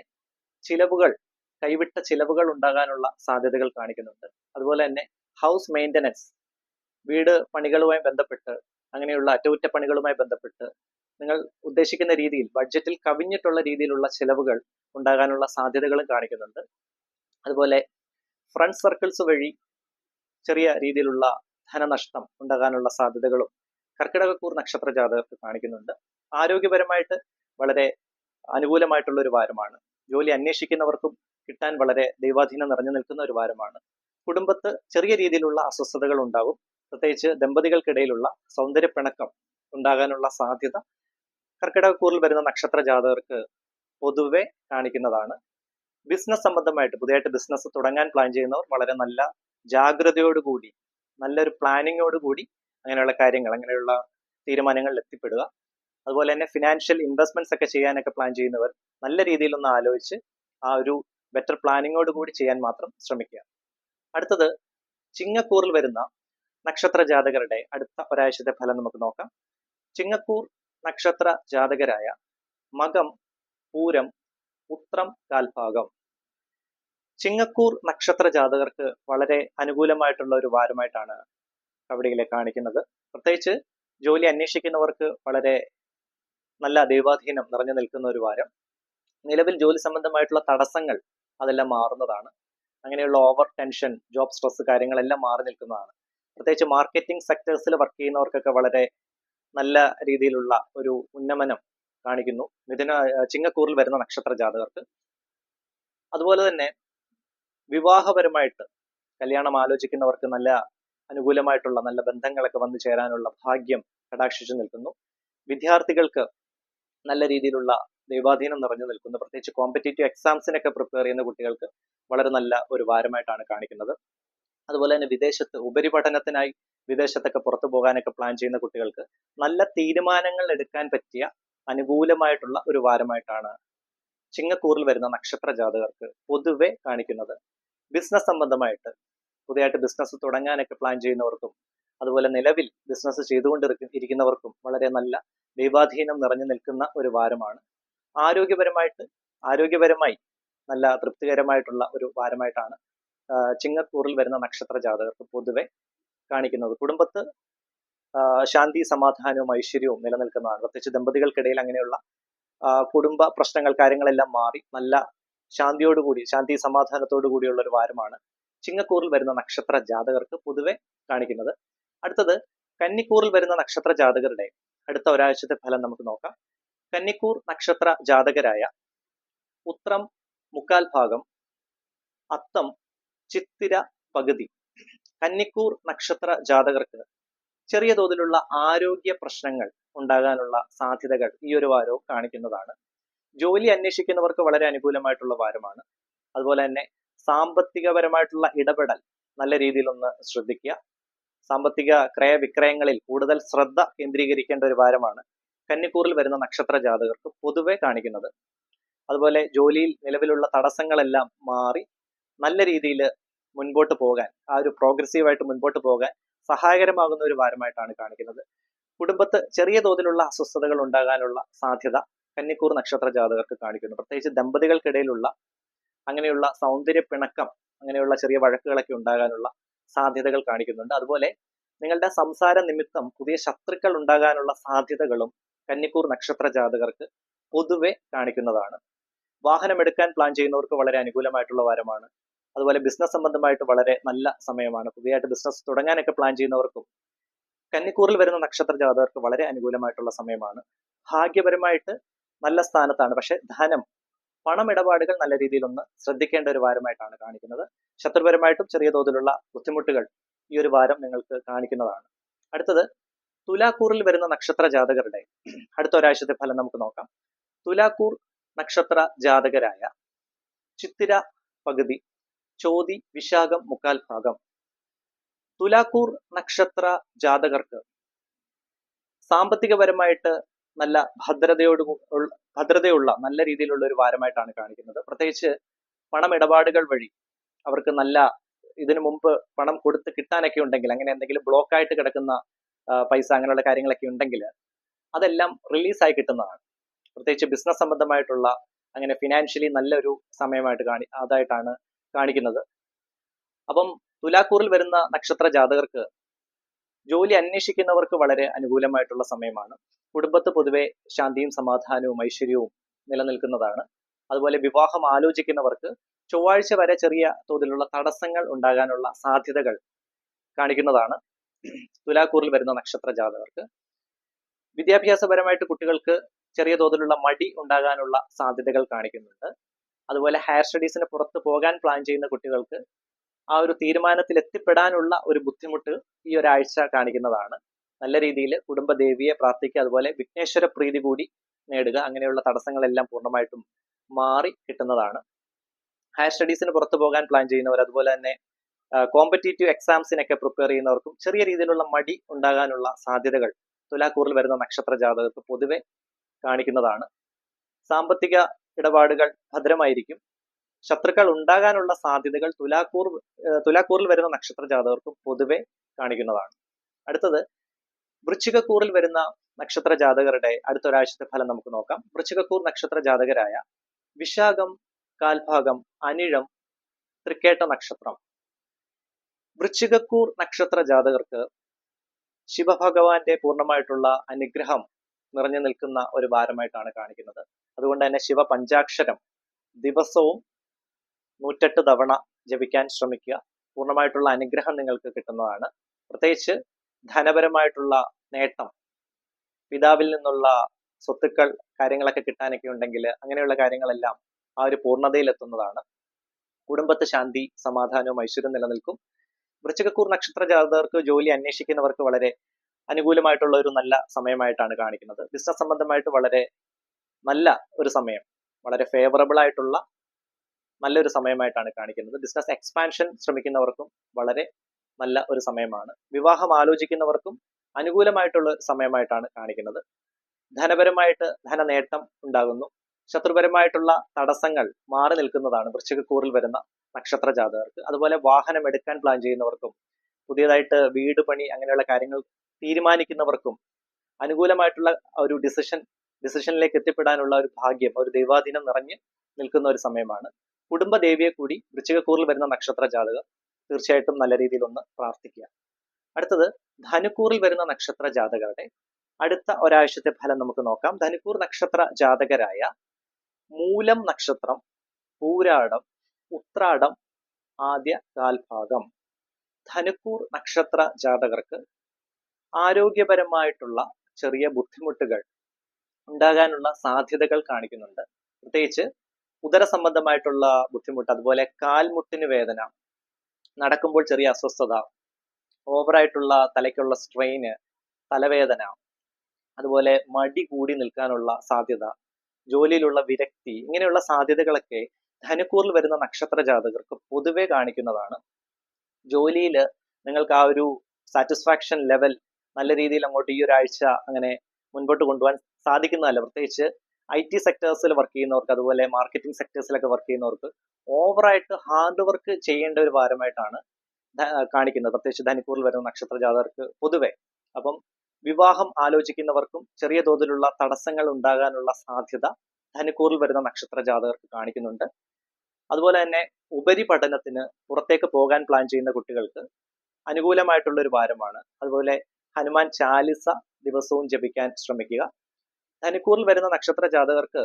കൈവിട്ട ചിലവുകൾ ഉണ്ടാകാനുള്ള സാധ്യതകൾ കാണിക്കുന്നുണ്ട്. അതുപോലെ തന്നെ ഹൗസ് മെയിൻ്റനൻസ്, വീട് പണികളുമായി ബന്ധപ്പെട്ട്, അങ്ങനെയുള്ള അറ്റകുറ്റപ്പണികളുമായി ബന്ധപ്പെട്ട് നിങ്ങൾ ഉദ്ദേശിക്കുന്ന രീതിയിൽ ബഡ്ജറ്റിൽ കവിഞ്ഞിട്ടുള്ള രീതിയിലുള്ള ചിലവുകൾ ഉണ്ടാകാനുള്ള സാധ്യതകളും കാണിക്കുന്നുണ്ട്. അതുപോലെ ഫ്രണ്ട് സർക്കിൾസ് വഴി ചെറിയ രീതിയിലുള്ള ധനനഷ്ടം ഉണ്ടാകാനുള്ള സാധ്യതകളും കർക്കിടകക്കൂർ നക്ഷത്ര ജാതകർക്ക് കാണിക്കുന്നുണ്ട്. ആരോഗ്യപരമായിട്ട് വളരെ അനുകൂലമായിട്ടുള്ള ഒരു വാരമാണ്. ജോലി അന്വേഷിക്കുന്നവർക്കും കിട്ടാൻ വളരെ ദൈവാധീനം നിറഞ്ഞു നിൽക്കുന്ന ഒരു വാരമാണ്. കുടുംബത്ത് ചെറിയ രീതിയിലുള്ള അസ്വസ്ഥതകൾ ഉണ്ടാകും. പ്രത്യേകിച്ച് ദമ്പതികൾക്കിടയിലുള്ള സൗന്ദര്യപ്പിണക്കം ഉണ്ടാകാനുള്ള സാധ്യത കർക്കിടകക്കൂറിൽ വരുന്ന നക്ഷത്ര ജാതകർക്ക് പൊതുവെ കാണിക്കുന്നതാണ്. ബിസിനസ് സംബന്ധമായിട്ട് പുതിയതായിട്ട് ബിസിനസ് തുടങ്ങാൻ പ്ലാൻ ചെയ്യുന്നവർ വളരെ നല്ല ജാഗ്രതയോടുകൂടി, നല്ലൊരു പ്ലാനിങ്ങോടുകൂടി അങ്ങനെയുള്ള കാര്യങ്ങൾ, അങ്ങനെയുള്ള തീരുമാനങ്ങളിൽ എത്തിപ്പെടുക. അതുപോലെ തന്നെ ഫിനാൻഷ്യൽ ഇൻവെസ്റ്റ്മെന്റ്സ് ഒക്കെ ചെയ്യാനൊക്കെ പ്ലാൻ ചെയ്യുന്നവർ നല്ല രീതിയിലൊന്ന് ആലോചിച്ച് ആ ഒരു ബെറ്റർ പ്ലാനിങ്ങോട് കൂടി ചെയ്യാൻ മാത്രം ശ്രമിക്കുക. അടുത്തത് ചിങ്ങക്കൂറിൽ വരുന്ന നക്ഷത്ര ജാതകരുടെ അടുത്ത ഒരാഴ്ചത്തെ ഫലം നമുക്ക് നോക്കാം. ചിങ്ങക്കൂർ നക്ഷത്ര ജാതകരായ മകം, പൂരം, ഉത്രം, കാൽഭാഗം. ചിങ്ങക്കൂർ നക്ഷത്ര ജാതകർക്ക് വളരെ അനുകൂലമായിട്ടുള്ള ഒരു വാരമായിട്ടാണ് കവടിയിലെ കാണിക്കുന്നത്. പ്രത്യേകിച്ച് ജോലി അന്വേഷിക്കുന്നവർക്ക് വളരെ നല്ല ദൈവാധീനം നിറഞ്ഞു നിൽക്കുന്ന ഒരു വാരം. നിലവിൽ ജോലി സംബന്ധമായിട്ടുള്ള തടസ്സങ്ങൾ അതെല്ലാം മാറുന്നതാണ്. അങ്ങനെയുള്ള ഓവർ ടെൻഷൻ, ജോബ് സ്ട്രെസ് കാര്യങ്ങളെല്ലാം മാറി നിൽക്കുന്നതാണ്. പ്രത്യേകിച്ച് മാർക്കറ്റിംഗ് സെക്ടേഴ്സിൽ വർക്ക് ചെയ്യുന്നവർക്കൊക്കെ വളരെ നല്ല രീതിയിലുള്ള ഒരു ഉന്നമനം കാണിക്കുന്നു ചിങ്ങക്കൂറിൽ വരുന്ന നക്ഷത്ര ജാതകർക്ക്. അതുപോലെ തന്നെ വിവാഹപരമായിട്ട് കല്യാണം ആലോചിക്കുന്നവർക്ക് നല്ല അനുകൂലമായിട്ടുള്ള നല്ല ബന്ധങ്ങളൊക്കെ വന്നു ചേരാനുള്ള ഭാഗ്യം കടാക്ഷിച്ചു നിൽക്കുന്നു. വിദ്യാർത്ഥികൾക്ക് നല്ല രീതിയിലുള്ള ദൈവാധീനം നിറഞ്ഞു നിൽക്കുന്നു. പ്രത്യേകിച്ച് കോമ്പറ്റേറ്റീവ് എക്സാംസിനൊക്കെ പ്രിപ്പയർ ചെയ്യുന്ന കുട്ടികൾക്ക് വളരെ നല്ല ഒരു വാരമായിട്ടാണ് കാണിക്കുന്നത്. അതുപോലെ തന്നെ വിദേശത്ത് ഉപരിപഠനത്തിനായി വിദേശത്തൊക്കെ പുറത്തു പോകാനൊക്കെ പ്ലാൻ ചെയ്യുന്ന കുട്ടികൾക്ക് നല്ല തീരുമാനങ്ങൾ എടുക്കാൻ പറ്റിയ അനുകൂലമായിട്ടുള്ള ഒരു വാരമായിട്ടാണ് ചിങ്ങക്കൂറിൽ വരുന്ന നക്ഷത്ര ജാതകർക്ക് പൊതുവെ കാണിക്കുന്നത്. ബിസിനസ് സംബന്ധമായിട്ട് പുതിയതായിട്ട് ബിസിനസ് തുടങ്ങാനൊക്കെ പ്ലാൻ ചെയ്യുന്നവർക്കും, അതുപോലെ നിലവിൽ ബിസിനസ് ചെയ്തുകൊണ്ടിരിക്കുന്നവർക്കും വളരെ നല്ല ദൈവാധീനം നിറഞ്ഞു നിൽക്കുന്ന ഒരു വാരമാണ്. ആരോഗ്യപരമായി നല്ല തൃപ്തികരമായിട്ടുള്ള ഒരു വാരമായിട്ടാണ് ചിങ്ങക്കൂറിൽ വരുന്ന നക്ഷത്ര ജാതകർക്ക് പൊതുവെ കാണിക്കുന്നത്. കുടുംബത്ത് ശാന്തി, സമാധാനവും ഐശ്വര്യവും നിലനിൽക്കുന്നതാണ്. പ്രത്യേകിച്ച് ദമ്പതികൾക്കിടയിൽ അങ്ങനെയുള്ള കുടുംബ പ്രശ്നങ്ങൾ കാര്യങ്ങളെല്ലാം മാറി നല്ല ശാന്തിയോടുകൂടി ശാന്തി സമാധാനത്തോടു കൂടിയുള്ള ഒരു വാരമാണ് ചിങ്ങക്കൂറിൽ വരുന്ന നക്ഷത്ര ജാതകർക്ക് പൊതുവെ കാണിക്കുന്നത്. അടുത്തത് കന്നിക്കൂറിൽ വരുന്ന നക്ഷത്ര ജാതകരുടെ അടുത്ത ഒരാഴ്ചത്തെ ഫലം നമുക്ക് നോക്കാം. കന്നിക്കൂർ നക്ഷത്ര ജാതകരായ ഉത്രം മുക്കാൽ ഭാഗം, അത്തം ചിത്തിര പകുതി കന്നിക്കൂർ നക്ഷത്ര ജാതകർക്ക് ചെറിയ തോതിലുള്ള ആരോഗ്യ പ്രശ്നങ്ങൾ ഉണ്ടാകാനുള്ള സാധ്യതകൾ ഈ ഒരു വാരവും കാണിക്കുന്നതാണ്. ജോലി അന്വേഷിക്കുന്നവർക്ക് വളരെ അനുകൂലമായിട്ടുള്ള വാരമാണ്. അതുപോലെ തന്നെ സാമ്പത്തികപരമായിട്ടുള്ള ഇടപെടൽ നല്ല രീതിയിൽ ഒന്ന് ശ്രദ്ധിക്കുക. സാമ്പത്തിക ക്രയവിക്രയങ്ങളിൽ കൂടുതൽ ശ്രദ്ധ കേന്ദ്രീകരിക്കേണ്ട ഒരു വാരമാണ് കന്നിക്കൂറിൽ വരുന്ന നക്ഷത്ര ജാതകർക്ക് പൊതുവെ കാണിക്കുന്നത്. അതുപോലെ ജോലിയിൽ നിലവിലുള്ള തടസ്സങ്ങളെല്ലാം മാറി നല്ല രീതിയിൽ മുൻപോട്ട് പോകാൻ, ആ ഒരു പ്രോഗ്രസീവായിട്ട് മുൻപോട്ട് പോകാൻ സഹായകരമാകുന്ന ഒരു വാരമായിട്ടാണ് കാണിക്കുന്നത്. കുടുംബത്ത് ചെറിയ തോതിലുള്ള അസ്വസ്ഥതകൾ ഉണ്ടാകാനുള്ള സാധ്യത കന്നിക്കൂർ നക്ഷത്ര ജാതകർക്ക് കാണിക്കുന്നു. പ്രത്യേകിച്ച് ദമ്പതികൾക്കിടയിലുള്ള അങ്ങനെയുള്ള സൗന്ദര്യ പിണക്കം, അങ്ങനെയുള്ള ചെറിയ വഴക്കുകളൊക്കെ ഉണ്ടാകാനുള്ള സാധ്യതകൾ കാണിക്കുന്നുണ്ട്. അതുപോലെ നിങ്ങളുടെ സംസാര നിമിത്തം പുതിയ ശത്രുക്കൾ ഉണ്ടാകാനുള്ള സാധ്യതകളും കന്നിക്കൂർ നക്ഷത്ര ജാതകർക്ക് പൊതുവെ കാണിക്കുന്നതാണ്. വാഹനം എടുക്കാൻ പ്ലാൻ ചെയ്യുന്നവർക്ക് വളരെ അനുകൂലമായിട്ടുള്ള വാരമാണ്. അതുപോലെ ബിസിനസ് സംബന്ധമായിട്ട് വളരെ നല്ല സമയമാണ്. പുതിയതായിട്ട് ബിസിനസ് തുടങ്ങാനൊക്കെ പ്ലാൻ ചെയ്യുന്നവർക്കും കന്നിക്കൂറിൽ വരുന്ന നക്ഷത്ര ജാതകർക്ക് വളരെ അനുകൂലമായിട്ടുള്ള സമയമാണ്. ഭാഗ്യപരമായിട്ട് നല്ല സ്ഥാനത്താണ്. പക്ഷെ പണമിടപാടുകൾ നല്ല രീതിയിൽ ഒന്ന് ശ്രദ്ധിക്കേണ്ട ഒരു വാരമായിട്ടാണ് കാണിക്കുന്നത്. ശത്രുപരമായിട്ടും ചെറിയ തോതിലുള്ള ബുദ്ധിമുട്ടുകൾ ഈ ഒരു വാരം നിങ്ങൾക്ക് കാണിക്കുന്നതാണ്. അടുത്തത് തുലാക്കൂറിൽ വരുന്ന നക്ഷത്ര ജാതകരുടെ അടുത്ത ഒരാഴ്ചത്തെ ഫലം നമുക്ക് നോക്കാം. തുലാക്കൂർ നക്ഷത്ര ജാതകരായ ചിത്തിര പകുതി, ചോതി വിശാഖം മുക്കാൽ ഭാഗം തുലാക്കൂർ നക്ഷത്ര ജാതകർക്ക് സാമ്പത്തികപരമായിട്ട് നല്ല ഭദ്രതയുള്ള നല്ല രീതിയിലുള്ള ഒരു വാരമായിട്ടാണ് കാണിക്കുന്നത്. പ്രത്യേകിച്ച് പണമിടപാടുകൾ വഴി അവർക്ക് നല്ല ഇതിനു മുമ്പ് പണം കൊടുത്ത് കിട്ടാനൊക്കെ ഉണ്ടെങ്കിൽ, അങ്ങനെ എന്തെങ്കിലും ബ്ലോക്ക് ആയിട്ട് കിടക്കുന്ന പൈസ അങ്ങനെയുള്ള കാര്യങ്ങളൊക്കെ ഉണ്ടെങ്കിൽ അതെല്ലാം റിലീസായി കിട്ടുന്നതാണ്. പ്രത്യേകിച്ച് ബിസിനസ് സംബന്ധമായിട്ടുള്ള അങ്ങനെ ഫിനാൻഷ്യലി നല്ലൊരു സമയമായിട്ട് അതായിട്ടാണ് കാണിക്കുന്നത്. അപ്പം തുലാക്കൂറിൽ വരുന്ന നക്ഷത്ര ജാതകർക്ക് ജോലി അന്വേഷിക്കുന്നവർക്ക് വളരെ അനുകൂലമായിട്ടുള്ള സമയമാണ്. കുടുംബത്ത് പൊതുവെ ശാന്തിയും സമാധാനവും ഐശ്വര്യവും നിലനിൽക്കുന്നതാണ്. അതുപോലെ വിവാഹം ആലോചിക്കുന്നവർക്ക് ചൊവ്വാഴ്ച വരെ ചെറിയ തോതിലുള്ള തടസ്സങ്ങൾ ഉണ്ടാകാനുള്ള സാധ്യതകൾ കാണിക്കുന്നതാണ് തുലാക്കൂറിൽ വരുന്ന നക്ഷത്ര ജാതകർക്ക്. വിദ്യാഭ്യാസപരമായിട്ട് കുട്ടികൾക്ക് ചെറിയ തോതിലുള്ള മടി ഉണ്ടാകാനുള്ള സാധ്യതകൾ കാണിക്കുന്നുണ്ട്. അതുപോലെ ഹയർ സ്റ്റഡീസിന് പുറത്ത് പോകാൻ പ്ലാൻ ചെയ്യുന്ന കുട്ടികൾക്ക് ആ ഒരു തീരുമാനത്തിൽ എത്തിപ്പെടാനുള്ള ഒരു ബുദ്ധിമുട്ട് ഈ ഒരാഴ്ച കാണിക്കുന്നതാണ്. നല്ല രീതിയിൽ കുടുംബദേവിയെ പ്രാർത്ഥിക്കുക, അതുപോലെ വിഘ്നേശ്വര പ്രീതി കൂടി നേടുക. അങ്ങനെയുള്ള തടസ്സങ്ങളെല്ലാം പൂർണ്ണമായിട്ടും മാറി കിട്ടുന്നതാണ്. ഹയർ സ്റ്റഡീസിന് പുറത്തു പോകാൻ പ്ലാൻ ചെയ്യുന്നവർ, അതുപോലെ തന്നെ കോമ്പറ്റീറ്റീവ് എക്സാംസിനൊക്കെ പ്രിപ്പയർ ചെയ്യുന്നവർക്കും ചെറിയ രീതിയിലുള്ള മടി ഉണ്ടാകാനുള്ള സാധ്യതകൾ തുലാക്കൂറിൽ വരുന്ന നക്ഷത്ര ജാതകർക്ക് പൊതുവെ കാണിക്കുന്നതാണ്. സാമ്പത്തിക ഇടപാടുകൾ ഭദ്രമായിരിക്കും. ശത്രുക്കൾ ഉണ്ടാകാനുള്ള സാധ്യതകൾ തുലാക്കൂറിൽ വരുന്ന നക്ഷത്ര ജാതകർക്കും പൊതുവെ കാണിക്കുന്നതാണ്. അടുത്തത് വൃശ്ചികക്കൂറിൽ വരുന്ന നക്ഷത്ര ജാതകരുടെ അടുത്ത ഒരാഴ്ചത്തെ ഫലം നമുക്ക് നോക്കാം. വൃശ്ചികക്കൂർ നക്ഷത്ര ജാതകരായ വിശാഖം കാൽഭാഗം, അനിഴം, തൃക്കേട്ട നക്ഷത്രം വൃശ്ചികക്കൂർ നക്ഷത്ര ജാതകർക്ക് ശിവഭഗവാന്റെ പൂർണ്ണമായിട്ടുള്ള അനുഗ്രഹം നിറഞ്ഞു നിൽക്കുന്ന ഒരു വാരമായിട്ടാണ് കാണിക്കുന്നത്. അതുകൊണ്ട് തന്നെ ശിവ പഞ്ചാക്ഷരം ദിവസവും 108 തവണ ജപിക്കാൻ ശ്രമിക്കുക. പൂർണ്ണമായിട്ടുള്ള അനുഗ്രഹം നിങ്ങൾക്ക് കിട്ടുന്നതാണ്. പ്രത്യേകിച്ച് ധനപരമായിട്ടുള്ള നേട്ടം, പിതാവിൽ നിന്നുള്ള സ്വത്തുക്കൾ കാര്യങ്ങളൊക്കെ കിട്ടാനൊക്കെ ഉണ്ടെങ്കിൽ അങ്ങനെയുള്ള കാര്യങ്ങളെല്ലാം ആ ഒരു പൂർണ്ണതയിൽ എത്തുന്നതാണ്. കുടുംബത്ത് ശാന്തി സമാധാനവും ഐശ്വര്യം നിലനിൽക്കും. വൃശ്ചികക്കൂർ നക്ഷത്ര ജാതകർക്ക് ജോലി അന്വേഷിക്കുന്നവർക്ക് വളരെ അനുകൂലമായിട്ടുള്ള ഒരു നല്ല സമയമായിട്ടാണ് കാണിക്കുന്നത്. ബിസിനസ് സംബന്ധമായിട്ട് വളരെ നല്ല ഒരു സമയം, വളരെ ഫേവറബിൾ ആയിട്ടുള്ള നല്ലൊരു സമയമായിട്ടാണ് കാണിക്കുന്നത്. ബിസിനസ് എക്സ്പാൻഷൻ ശ്രമിക്കുന്നവർക്കും വളരെ നല്ല ഒരു സമയമാണ്. വിവാഹം ആലോചിക്കുന്നവർക്കും അനുകൂലമായിട്ടുള്ള സമയമായിട്ടാണ് കാണിക്കുന്നത്. ധനപരമായിട്ട് ധനനേട്ടം ഉണ്ടാകുന്നു. ശത്രുപരമായിട്ടുള്ള തടസ്സങ്ങൾ മാറി നിൽക്കുന്നതാണ് വൃശ്ചികക്കൂറിൽ വരുന്ന നക്ഷത്ര ജാതകർക്ക്. അതുപോലെ വാഹനം എടുക്കാൻ പ്ലാൻ ചെയ്യുന്നവർക്കും പുതിയതായിട്ട് വീട് പണി അങ്ങനെയുള്ള കാര്യങ്ങൾ തീരുമാനിക്കുന്നവർക്കും അനുകൂലമായിട്ടുള്ള ഒരു ഡിസിഷനിലേക്ക് എത്തിപ്പെടാനുള്ള ഒരു ഭാഗ്യം, ഒരു ദൈവാധീനം നിറഞ്ഞ് നിൽക്കുന്ന ഒരു സമയമാണ്. കുടുംബദേവിയെ കൂടി വൃശ്ചികക്കൂറിൽ വരുന്ന നക്ഷത്ര ജാതകർ തീർച്ചയായിട്ടും നല്ല രീതിയിൽ ഒന്ന് പ്രാർത്ഥിക്കുക. അടുത്തത് ധനുക്കൂറിൽ വരുന്ന നക്ഷത്ര ജാതകരുടെ അടുത്ത ഒരാഴ്ചത്തെ ഫലം നമുക്ക് നോക്കാം. ധനുക്കൂർ നക്ഷത്ര ജാതകരായ മൂലം നക്ഷത്രം, പൂരാടം, ഉത്രാടം ആദ്യ കാൽഭാഗം ധനുക്കൂർ നക്ഷത്ര ജാതകർക്ക് ആരോഗ്യപരമായിട്ടുള്ള ചെറിയ ബുദ്ധിമുട്ടുകൾ ഉണ്ടാകാനുള്ള സാധ്യതകൾ കാണിക്കുന്നുണ്ട്. പ്രത്യേകിച്ച് ഉദര സംബന്ധമായിട്ടുള്ള ബുദ്ധിമുട്ട്, അതുപോലെ കാൽമുട്ടിന് വേദന, നടക്കുമ്പോൾ ചെറിയ അസ്വസ്ഥത, ഓവറായിട്ടുള്ള തലയ്ക്കുള്ള സ്ട്രെയിന്, തലവേദന, അതുപോലെ മടി കൂടി നിൽക്കാനുള്ള സാധ്യത, ജോലിയിലുള്ള വിരക്തി, ഇങ്ങനെയുള്ള സാധ്യതകളൊക്കെ ധനുക്കൂറിൽ വരുന്ന നക്ഷത്ര ജാതകർക്ക് പൊതുവെ കാണിക്കുന്നതാണ്. ജോലിയിൽ നിങ്ങൾക്ക് ആ ഒരു സാറ്റിസ്ഫാക്ഷൻ ലെവൽ നല്ല രീതിയിൽ അങ്ങോട്ട് ഈ ഒരാഴ്ച അങ്ങനെ മുൻപോട്ട് കൊണ്ടുപോകാൻ സാധിക്കുന്നതല്ല. പ്രത്യേകിച്ച് IT സെക്ടേഴ്സിൽ വർക്ക് ചെയ്യുന്നവർക്ക്, അതുപോലെ മാർക്കറ്റിംഗ് സെക്ടേഴ്സിലൊക്കെ വർക്ക് ചെയ്യുന്നവർക്ക് ഓവറായിട്ട് ഹാർഡ് വർക്ക് ചെയ്യേണ്ട ഒരു വാരമായിട്ടാണ് കാണിക്കുന്നത്, പ്രത്യേകിച്ച് ധനുക്കൂറിൽ വരുന്ന നക്ഷത്ര ജാതകർക്ക് പൊതുവെ. അപ്പം വിവാഹം ആലോചിക്കുന്നവർക്കും ചെറിയ തോതിലുള്ള തടസ്സങ്ങൾ ഉണ്ടാകാനുള്ള സാധ്യത ധനുക്കൂറിൽ വരുന്ന നക്ഷത്ര ജാതകർക്ക് കാണിക്കുന്നുണ്ട്. അതുപോലെ തന്നെ ഉപരിപഠനത്തിന് പുറത്തേക്ക് പോകാൻ പ്ലാൻ ചെയ്യുന്ന കുട്ടികൾക്ക് അനുകൂലമായിട്ടുള്ള ഒരു വാരമാണ്. അതുപോലെ ഹനുമാൻ ചാലിസ ദിവസവും ജപിക്കാൻ ശ്രമിക്കുക. ധനുക്കൂറിൽ വരുന്ന നക്ഷത്ര ജാതകർക്ക്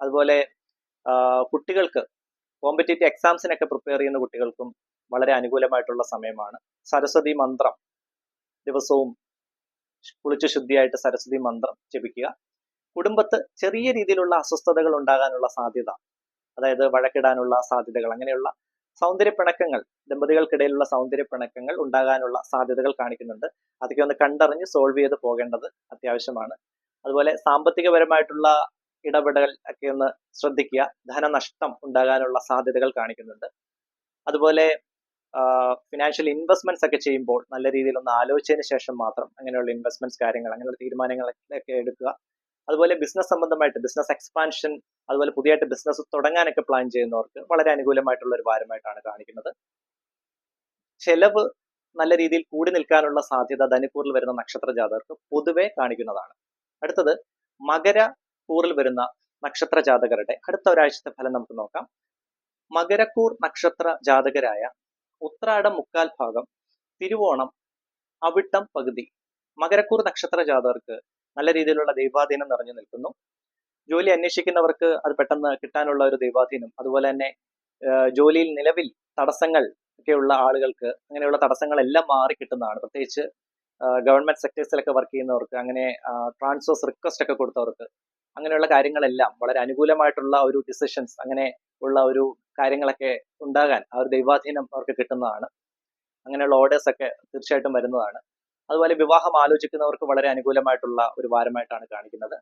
അതുപോലെ കുട്ടികൾക്ക് കോമ്പറ്റേറ്റീവ് എക്സാംസിനൊക്കെ പ്രിപ്പയർ ചെയ്യുന്ന കുട്ടികൾക്കും വളരെ അനുകൂലമായിട്ടുള്ള സമയമാണ്. സരസ്വതി മന്ത്രം ദിവസവും കുളിച്ച് ശുദ്ധിയായിട്ട് സരസ്വതി മന്ത്രം ജപിക്കുക. കുടുംബത്ത് ചെറിയ രീതിയിലുള്ള അസ്വസ്ഥതകൾ ഉണ്ടാകാനുള്ള സാധ്യത, അതായത് വഴക്കിടാനുള്ള സാധ്യതകൾ, അങ്ങനെയുള്ള സൗന്ദര്യപ്പിണക്കങ്ങൾ, ദമ്പതികൾക്കിടയിലുള്ള സൗന്ദര്യപ്പിണക്കങ്ങൾ ഉണ്ടാകാനുള്ള സാധ്യതകൾ കാണിക്കുന്നുണ്ട്. അതൊക്കെ ഒന്ന് കണ്ടറിഞ്ഞ് സോൾവ് ചെയ്ത് പോകേണ്ടത് അത്യാവശ്യമാണ്. അതുപോലെ സാമ്പത്തികപരമായിട്ടുള്ള ഇടപെടൽ ഒക്കെ ഒന്ന് ശ്രദ്ധിക്കുക. ധനനഷ്ടം ഉണ്ടാകാനുള്ള സാധ്യതകൾ കാണിക്കുന്നുണ്ട്. അതുപോലെ ഫിനാൻഷ്യൽ ഇൻവെസ്റ്റ്മെന്റ്സ് ഒക്കെ ചെയ്യുമ്പോൾ നല്ല രീതിയിൽ ഒന്ന് ആലോചിച്ചതിന് ശേഷം മാത്രം അങ്ങനെയുള്ള ഇൻവെസ്റ്റ്മെന്റ്സ് കാര്യങ്ങൾ, അങ്ങനെയുള്ള തീരുമാനങ്ങളൊക്കെ എടുക്കുക. അതുപോലെ ബിസിനസ് സംബന്ധമായിട്ട് ബിസിനസ് എക്സ്പാൻഷൻ, അതുപോലെ പുതിയതായിട്ട് ബിസിനസ് തുടങ്ങാനൊക്കെ പ്ലാൻ ചെയ്യുന്നവർക്ക് വളരെ അനുകൂലമായിട്ടുള്ള ഒരു വാരമായിട്ടാണ് കാണിക്കുന്നത്. ചെലവ് നല്ല രീതിയിൽ കൂടി നിൽക്കാനുള്ള സാധ്യത ധനുക്കൂറിൽ വരുന്ന നക്ഷത്ര ജാതകർക്ക് പൊതുവെ കാണിക്കുന്നതാണ്. അടുത്തത് മകര കൂറിൽ വരുന്ന നക്ഷത്ര ജാതകരുടെ അടുത്ത ഒരാഴ്ചത്തെ ഫലം നമുക്ക് നോക്കാം. മകരക്കൂർ നക്ഷത്ര ജാതകരായ ഉത്രാടം മുക്കാൽ ഭാഗം, തിരുവോണം, അവിട്ടം പകുതി മകരക്കൂർ നക്ഷത്ര ജാതകർക്ക് നല്ല രീതിയിലുള്ള ദൈവാധീനം നിറഞ്ഞു നിൽക്കുന്നു. ജോലി അന്വേഷിക്കുന്നവർക്ക് അത് പെട്ടെന്ന് കിട്ടാനുള്ള ഒരു ദൈവാധീനം, അതുപോലെ തന്നെ ജോലിയിൽ നിലവിൽ തടസ്സങ്ങൾ ഒക്കെയുള്ള ആളുകൾക്ക് അങ്ങനെയുള്ള തടസ്സങ്ങളെല്ലാം മാറി കിട്ടുന്നതാണ്. പ്രത്യേകിച്ച് ഗവൺമെന്റ് സെക്ടേഴ്സിലൊക്കെ വർക്ക് ചെയ്യുന്നവർക്ക്, അങ്ങനെ ട്രാൻസ്ഫേഴ്സ് റിക്വസ്റ്റ് ഒക്കെ കൊടുത്തവർക്ക്, അങ്ങനെയുള്ള കാര്യങ്ങളെല്ലാം വളരെ അനുകൂലമായിട്ടുള്ള ഒരു ഡിസിഷൻസ്, അങ്ങനെ ഉള്ള ഒരു കാര്യങ്ങളൊക്കെ ഉണ്ടാകാൻ ആ ഒരു ദൈവാധീനം അവർക്ക് കിട്ടുന്നതാണ്. അങ്ങനെയുള്ള ഓർഡേഴ്സ് ഒക്കെ തീർച്ചയായിട്ടും വരുന്നതാണ്. അതുപോലെ വിവാഹം ആലോചിക്കുന്നവർക്ക് വളരെ അനുകൂലമായിട്ടുള്ള ഒരു വാരമായിട്ടാണ് കാണിക്കുന്നത്.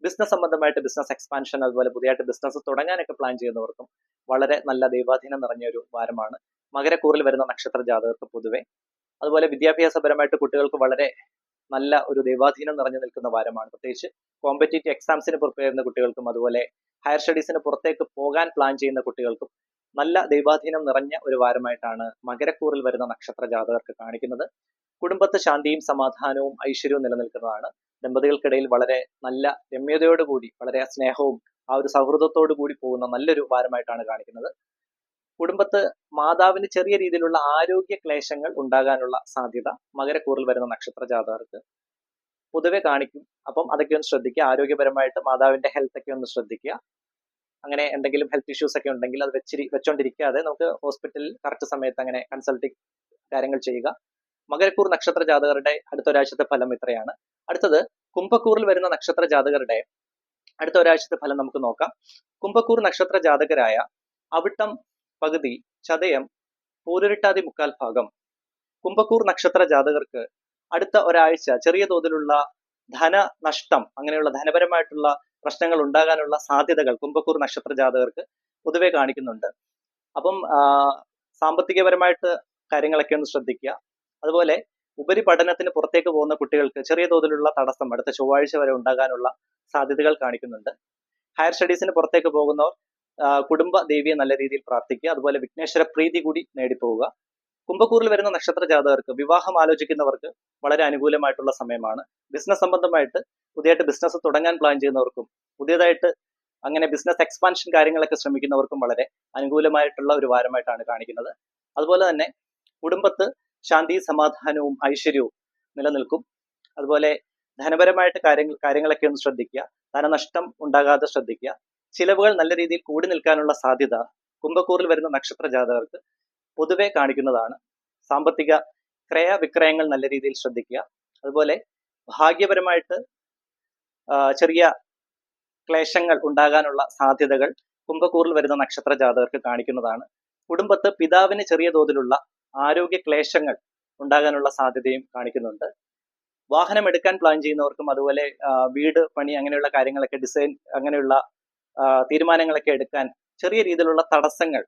ബിസിനസ് സംബന്ധമായിട്ട് ബിസിനസ് എക്സ്പാൻഷൻ, അതുപോലെ പുതിയതായിട്ട് ബിസിനസ് തുടങ്ങാനൊക്കെ പ്ലാൻ ചെയ്യുന്നവർക്കും വളരെ നല്ല ദൈവാധീനം നിറഞ്ഞ ഒരു വാരമാണ് മകരക്കൂറിൽ വരുന്ന നക്ഷത്ര ജാതകർക്ക് പൊതുവെ. അതുപോലെ വിദ്യാഭ്യാസപരമായിട്ട് കുട്ടികൾക്ക് വളരെ നല്ല ഒരു ദൈവാധീനം നിറഞ്ഞു നിൽക്കുന്ന വാരമാണ്. പ്രത്യേകിച്ച് കോമ്പറ്റേറ്റീവ് എക്സാംസിന് പ്രിപ്പയർ ചെയ്യുന്ന കുട്ടികൾക്കും, അതുപോലെ ഹയർ സ്റ്റഡീസിന് പുറത്തേക്ക് പോകാൻ പ്ലാൻ ചെയ്യുന്ന കുട്ടികൾക്കും നല്ല ദൈവാധീനം നിറഞ്ഞ ഒരു വാരമായിട്ടാണ് മകരക്കൂറിൽ വരുന്ന നക്ഷത്ര ജാതകർക്ക് കാണിക്കുന്നത്. കുടുംബത്ത് ശാന്തിയും സമാധാനവും ഐശ്വര്യവും നിലനിൽക്കുന്നതാണ്. ദമ്പതികൾക്കിടയിൽ വളരെ നല്ല രമ്യതയോടുകൂടി, വളരെ സ്നേഹവും ആ ഒരു സൗഹൃദത്തോടു കൂടി പോകുന്ന നല്ലൊരു വാരമായിട്ടാണ് കാണിക്കുന്നത്. കുടുംബത്ത് മാതാവിന് ചെറിയ രീതിയിലുള്ള ആരോഗ്യ ക്ലേശങ്ങൾ ഉണ്ടാകാനുള്ള സാധ്യത മകരക്കൂറിൽ വരുന്ന നക്ഷത്ര ജാതകർക്ക് പൊതുവെ കാണിക്കും. അപ്പം അതൊക്കെ ഒന്ന് ശ്രദ്ധിക്കുക. ആരോഗ്യപരമായിട്ട് മാതാവിന്റെ ഹെൽത്ത് ഒക്കെ ഒന്ന് ശ്രദ്ധിക്കുക. അങ്ങനെ എന്തെങ്കിലും ഹെൽത്ത് ഇഷ്യൂസ് ഒക്കെ ഉണ്ടെങ്കിൽ അത് വെച്ചോണ്ടിരിക്കാതെ നമുക്ക് ഹോസ്പിറ്റലിൽ കറക്റ്റ് സമയത്ത് അങ്ങനെ കൺസൾട്ടിങ് കാര്യങ്ങൾ ചെയ്യുക. മകരക്കൂർ നക്ഷത്ര ജാതകരുടെ അടുത്ത ഒരാഴ്ചത്തെ ഫലം ഇത്രയാണ്. അടുത്തത് കുംഭക്കൂറിൽ വരുന്ന നക്ഷത്ര ജാതകരുടെ അടുത്ത ഒരാഴ്ചത്തെ ഫലം നമുക്ക് നോക്കാം. കുംഭക്കൂർ നക്ഷത്ര ജാതകരായ അവിട്ടം പകുതി, ചതയം, പൂരുരുട്ടാതി മുക്കാൽ ഭാഗം കുംഭക്കൂർ നക്ഷത്ര ജാതകർക്ക് അടുത്ത ഒരാഴ്ച ചെറിയ തോതിലുള്ള ധനനഷ്ടം, അങ്ങനെയുള്ള ധനപരമായിട്ടുള്ള പ്രശ്നങ്ങൾ ഉണ്ടാകാനുള്ള സാധ്യതകൾ കുംഭക്കൂർ നക്ഷത്ര ജാതകർക്ക് പൊതുവെ കാണിക്കുന്നുണ്ട്. അപ്പം സാമ്പത്തികപരമായിട്ട് കാര്യങ്ങളൊക്കെ ഒന്ന് ശ്രദ്ധിക്കുക. അതുപോലെ ഉപരിപഠനത്തിന് പുറത്തേക്ക് പോകുന്ന കുട്ടികൾക്ക് ചെറിയ തോതിലുള്ള തടസ്സം അടുത്ത ചൊവ്വാഴ്ച വരെ ഉണ്ടാകാനുള്ള സാധ്യതകൾ കാണിക്കുന്നുണ്ട്. ഹയർ സ്റ്റഡീസിന് പുറത്തേക്ക് പോകുന്നവർ കുടുംബ ദേവിയെ നല്ല രീതിയിൽ പ്രാർത്ഥിക്കുക. അതുപോലെ വിഘ്നേശ്വര പ്രീതി കൂടി നേടിപ്പോവുക. കുംഭക്കൂറിൽ വരുന്ന നക്ഷത്ര ജാതകർക്ക് വിവാഹം ആലോചിക്കുന്നവർക്ക് വളരെ അനുകൂലമായിട്ടുള്ള സമയമാണ്. ബിസിനസ് സംബന്ധമായിട്ട് പുതിയതായിട്ട് ബിസിനസ് തുടങ്ങാൻ പ്ലാൻ ചെയ്യുന്നവർക്കും, പുതിയതായിട്ട് അങ്ങനെ ബിസിനസ് എക്സ്പാൻഷൻ കാര്യങ്ങളൊക്കെ ശ്രമിക്കുന്നവർക്കും വളരെ അനുകൂലമായിട്ടുള്ള ഒരു വാരമായിട്ടാണ് കാണിക്കുന്നത്. അതുപോലെ തന്നെ കുടുംബത്ത് ശാന്തി സമാധാനവും ഐശ്വര്യവും നിലനിൽക്കും. അതുപോലെ ധനപരമായിട്ട് കാര്യങ്ങളൊക്കെ ഒന്ന് ശ്രദ്ധിക്കുക. ധനനഷ്ടം ഉണ്ടാകാതെ ശ്രദ്ധിക്കുക. ചിലവുകൾ നല്ല രീതിയിൽ കൂടി നിൽക്കാനുള്ള സാധ്യത കുംഭക്കൂറിൽ വരുന്ന നക്ഷത്ര ജാതകർക്ക് പൊതുവെ കാണിക്കുന്നതാണ്. സാമ്പത്തിക ക്രയവിക്രയങ്ങൾ നല്ല രീതിയിൽ ശ്രദ്ധിക്കുക. അതുപോലെ ഭാഗ്യപരമായിട്ട് ചെറിയ ക്ലേശങ്ങൾ ഉണ്ടാകാനുള്ള സാധ്യതകൾ കുംഭക്കൂറിൽ വരുന്ന നക്ഷത്ര ജാതകർക്ക് കാണിക്കുന്നതാണ്. കുടുംബത്ത് പിതാവിന് ചെറിയ തോതിലുള്ള ആരോഗ്യ ക്ലേശങ്ങൾ ഉണ്ടാകാനുള്ള സാധ്യതയും കാണിക്കുന്നുണ്ട്. വാഹനം എടുക്കാൻ പ്ലാൻ ചെയ്യുന്നവർക്കും അതുപോലെ വീട് പണി അങ്ങനെയുള്ള കാര്യങ്ങളൊക്കെ ഡിസൈൻ അങ്ങനെയുള്ള തീരുമാനങ്ങളൊക്കെ എടുക്കാൻ ചെറിയ രീതിയിലുള്ള തടസ്സങ്ങൾ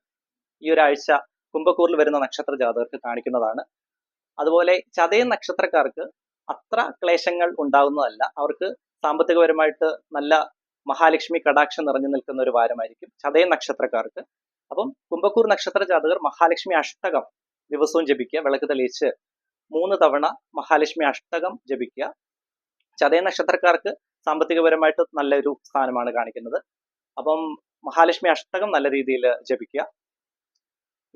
ഈ ഒരാഴ്ച കുംഭക്കൂറിൽ വരുന്ന നക്ഷത്ര ജാതകർക്ക് കാണിക്കുന്നതാണ്. അതുപോലെ ചതയം നക്ഷത്രക്കാർക്ക് അത്ര ക്ലേശങ്ങൾ ഉണ്ടാകുന്നതല്ല. അവർക്ക് സാമ്പത്തികപരമായിട്ട് നല്ല മഹാലക്ഷ്മി കടാക്ഷം നിറഞ്ഞു നിൽക്കുന്ന ഒരു വാരമായിരിക്കും ചതയം നക്ഷത്രക്കാർക്ക്. അപ്പം കുംഭക്കൂർ നക്ഷത്ര ജാതകർ മഹാലക്ഷ്മി അഷ്ടകം ദിവസവും ജപിക്കുക. വിളക്ക് തെളിയിച്ച് 3 തവണ മഹാലക്ഷ്മി അഷ്ടകം ജപിക്കുക. ചതയ നക്ഷത്രക്കാർക്ക് സാമ്പത്തികപരമായിട്ട് നല്ലൊരു സ്ഥാനമാണ് കാണിക്കുന്നത്. അപ്പം മഹാലക്ഷ്മി അഷ്ടകം നല്ല രീതിയിൽ ജപിക്കുക.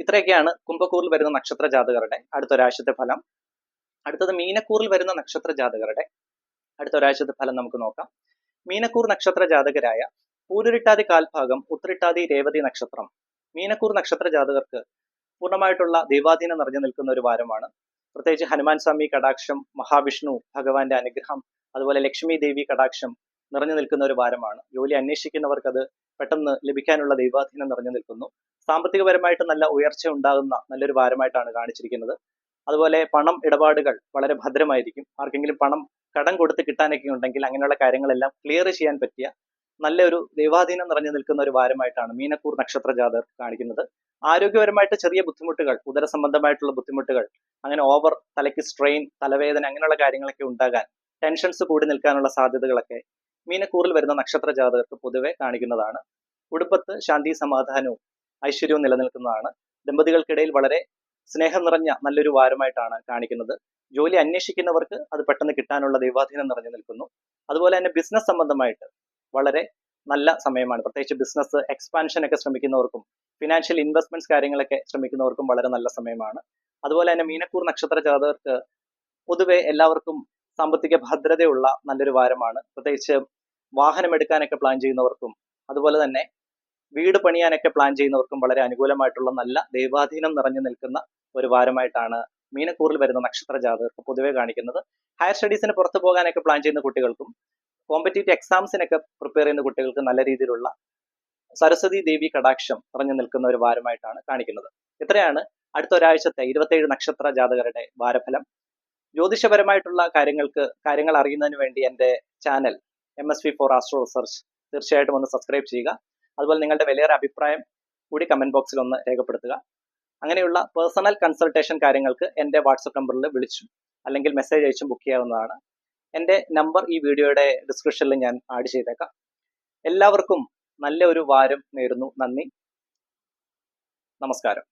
ഇത്രയൊക്കെയാണ് കുംഭക്കൂറിൽ വരുന്ന നക്ഷത്ര ജാതകരുടെ അടുത്തൊരാഴ്ചത്തെ ഫലം. അടുത്തത് മീനക്കൂറിൽ വരുന്ന നക്ഷത്ര ജാതകരുടെ അടുത്തൊരാഴ്ചത്തെ ഫലം നമുക്ക് നോക്കാം. മീനക്കൂർ നക്ഷത്ര ജാതകരായ പൂരുരുട്ടാതി കാൽഭാഗം ഉത്രട്ടാതി രേവതി നക്ഷത്രം മീനക്കൂർ നക്ഷത്ര ജാതകർക്ക് പൂർണ്ണമായിട്ടുള്ള ദൈവാധീനം നിറഞ്ഞു നിൽക്കുന്ന ഒരു വാരമാണ്. പ്രത്യേകിച്ച് ഹനുമാൻ സ്വാമി കടാക്ഷം, മഹാവിഷ്ണു ഭഗവാന്റെ അനുഗ്രഹം, അതുപോലെ ലക്ഷ്മി ദേവി കടാക്ഷം നിറഞ്ഞു നിൽക്കുന്ന ഒരു വാരമാണ്. ജോലി അന്വേഷിക്കുന്നവർക്ക് അത് പെട്ടെന്ന് ലഭിക്കാനുള്ള ദൈവാധീനം നിറഞ്ഞു നിൽക്കുന്നു. സാമ്പത്തികപരമായിട്ട് നല്ല ഉയർച്ച ഉണ്ടാകുന്ന നല്ലൊരു വാരമായിട്ടാണ് കാണിച്ചിരിക്കുന്നത്. അതുപോലെ പണം ഇടപാടുകൾ വളരെ ഭദ്രമായിരിക്കും. ആർക്കെങ്കിലും പണം കടം കൊടുത്ത് കിട്ടാനൊക്കെ ഉണ്ടെങ്കിൽ അങ്ങനെയുള്ള കാര്യങ്ങളെല്ലാം ക്ലിയർ ചെയ്യാൻ പറ്റിയ നല്ലൊരു ദൈവാധീനം നിറഞ്ഞു നിൽക്കുന്ന ഒരു വാരമായിട്ടാണ് മീനക്കൂർ നക്ഷത്ര ജാതകർ കാണിക്കുന്നത്. ആരോഗ്യപരമായിട്ട് ചെറിയ ബുദ്ധിമുട്ടുകൾ, ഉദര സംബന്ധമായിട്ടുള്ള ബുദ്ധിമുട്ടുകൾ, അങ്ങനെ ഓവർ തലയ്ക്ക് സ്ട്രെയിൻ, തലവേദന അങ്ങനെയുള്ള കാര്യങ്ങളൊക്കെ ഉണ്ടാകാൻ, ടെൻഷൻസ് കൂടി നിൽക്കാനുള്ള സാധ്യതകളൊക്കെ മീനക്കൂറിൽ വരുന്ന നക്ഷത്ര ജാതകർക്ക് പൊതുവെ കാണിക്കുന്നതാണ്. കുടുംബത്ത് ശാന്തി സമാധാനവും ഐശ്വര്യവും നിലനിൽക്കുന്നതാണ്. ദമ്പതികൾക്കിടയിൽ വളരെ സ്നേഹം നിറഞ്ഞ നല്ലൊരു വാരമായിട്ടാണ് കാണിക്കുന്നത്. ജോലി അന്വേഷിക്കുന്നവർക്ക് അത് പെട്ടെന്ന് കിട്ടാനുള്ള ദൈവാധീനം നിറഞ്ഞു നിൽക്കുന്നു. അതുപോലെ തന്നെ ബിസിനസ് സംബന്ധമായിട്ട് വളരെ നല്ല സമയമാണ്. പ്രത്യേകിച്ച് ബിസിനസ് എക്സ്പാൻഷൻ ഒക്കെ ശ്രമിക്കുന്നവർക്കും ഫിനാൻഷ്യൽ ഇൻവെസ്റ്റ്മെന്റ്സ് കാര്യങ്ങളൊക്കെ ശ്രമിക്കുന്നവർക്കും വളരെ നല്ല സമയമാണ്. അതുപോലെ തന്നെ മീനക്കൂർ നക്ഷത്ര ജാതകർക്ക് പൊതുവെ എല്ലാവർക്കും സാമ്പത്തിക ഭദ്രതയുള്ള നല്ലൊരു വാരമാണ്. പ്രത്യേകിച്ച് വാഹനം എടുക്കാനൊക്കെ പ്ലാൻ ചെയ്യുന്നവർക്കും അതുപോലെ തന്നെ വീട് പണിയാനൊക്കെ പ്ലാൻ ചെയ്യുന്നവർക്കും വളരെ അനുകൂലമായിട്ടുള്ള നല്ല ദൈവാധീനം നിറഞ്ഞു നിൽക്കുന്ന ഒരു വാരമായിട്ടാണ് മീനക്കൂറിൽ വരുന്ന നക്ഷത്ര ജാതകർക്ക് പൊതുവെ കാണിക്കുന്നത്. ഹയർ സ്റ്റഡീസിന് പുറത്തു പോകാനൊക്കെ പ്ലാൻ ചെയ്യുന്ന കുട്ടികൾക്കും കോമ്പറ്റേറ്റീവ് എക്സാംസിനൊക്കെ പ്രിപ്പയർ ചെയ്യുന്ന കുട്ടികൾക്ക് നല്ല രീതിയിലുള്ള സരസ്വതി ദേവി കടാക്ഷം നിറഞ്ഞു നിൽക്കുന്ന ഒരു വാരമായിട്ടാണ് കാണിക്കുന്നത്. ഇത്രയാണ് അടുത്ത ഒരാഴ്ചത്തെ 27 നക്ഷത്ര ജാതകരുടെ വാരഫലം. ജ്യോതിഷപരമായിട്ടുള്ള കാര്യങ്ങൾ അറിയുന്നതിന് വേണ്ടി എൻ്റെ ചാനൽ MSV4 ആസ്ട്രോ റിസർച്ച് തീർച്ചയായിട്ടും ഒന്ന് സബ്സ്ക്രൈബ് ചെയ്യുക. അതുപോലെ നിങ്ങളുടെ വലിയൊരു അഭിപ്രായം കൂടി കമന്റ് ബോക്സിൽ ഒന്ന് രേഖപ്പെടുത്തുക. അങ്ങനെയുള്ള പേഴ്സണൽ കൺസൾട്ടേഷൻ കാര്യങ്ങൾക്ക് എൻ്റെ വാട്സപ്പ് നമ്പറിൽ വിളിച്ചും അല്ലെങ്കിൽ മെസ്സേജ് അയച്ചും ബുക്ക് ചെയ്യാവുന്നതാണ്. എൻ്റെ നമ്പർ ഈ വീഡിയോയുടെ ഡിസ്ക്രിപ്ഷനിൽ ഞാൻ ആഡ് ചെയ്തേക്കാം. എല്ലാവർക്കും നല്ല ഒരു വാരം നേരുന്നു. നന്ദി, നമസ്കാരം.